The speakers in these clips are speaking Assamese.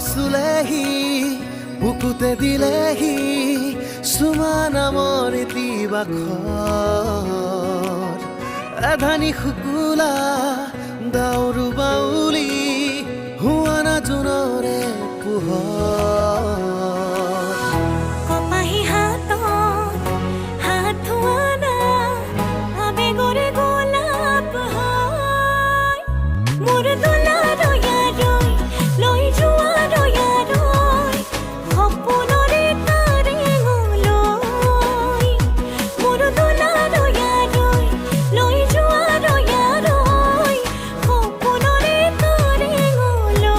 চুলেহি বুকুতে দিলেহি চুমা নামৰ দিবাখৰ এধানি শুকুলা দাউৰু বাউলি হুৱানা জোনৰে পোহৰ কপাহী হাতত হাত ধোৱানা আবেগৰে গোলাপ হয় মোৰ দোলাৰ ইয়াৰৈ লৈ যোৱাৰ ইয়াৰৈ সপোনৰে তাৰে লৈ মোৰ দোলাৰ ইয়াৰৈ লৈ যোৱাৰ ইয়াৰৈ সপোনৰে তাৰে লৈ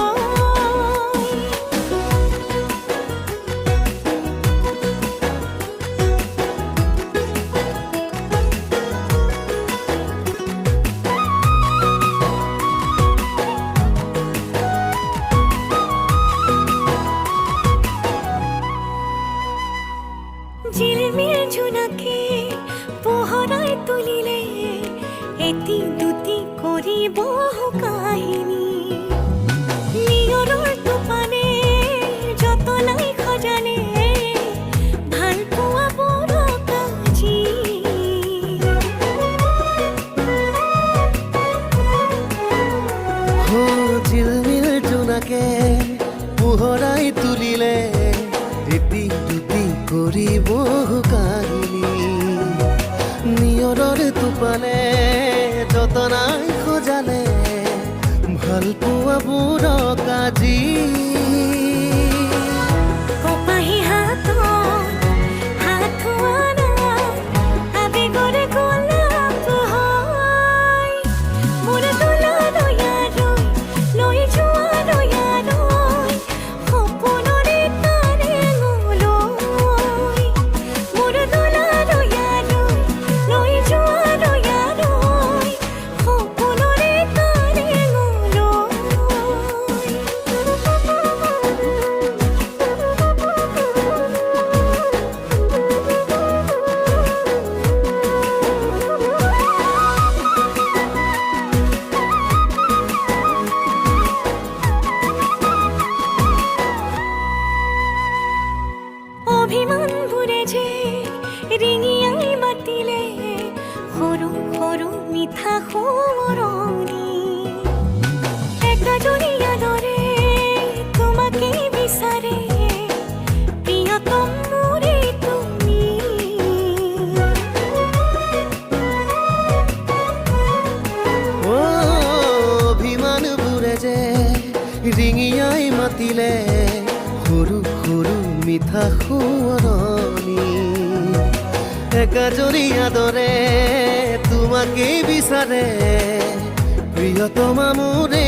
জিলমিল জোনাকে পোহৰাই তুলিলে এটি দুটি কৰিব কাহিনী নিয়ৰৰ টোপানে যতনাই খজানে ভাল পোৱা বৰ কাজি জিলমিল জোনাকে পোহৰাই তুলিলে এটি দুটি কৰিব কাহিনী নিয়ৰৰ টোপানে যতনাই খজালে ভাল পোৱা বুঢ় কাজি কপাহী হাতত হাত ধোৱানা আবেগৰে গোলাপ হয় মোৰ দোলাৰ ইয়াৰৈ লৈ যোৱাৰ ইয়াৰৈ সপোনৰে তাৰে লৈ মোৰ দোলাৰ ইয়াৰৈ লৈ যোৱাৰ ইয়াৰৈ সপোনৰে তাৰে অভিমানবোৰে যে ৰিঙিয়াই মাতিলে সৰু সৰু মিঠা সোঁৱৰণি একাজনীয়া দৰে তোমাকে বিচাৰে প্ৰিয়তম মোৰে তুমি অভিমানবোৰে যে ৰিঙিয়াই মাতিলে সৰু সৰু মিঠা সোঁৱৰণি একাজনীয়া দৰে তোমাকেই বিচাৰে প্ৰিয়তমা মোৰে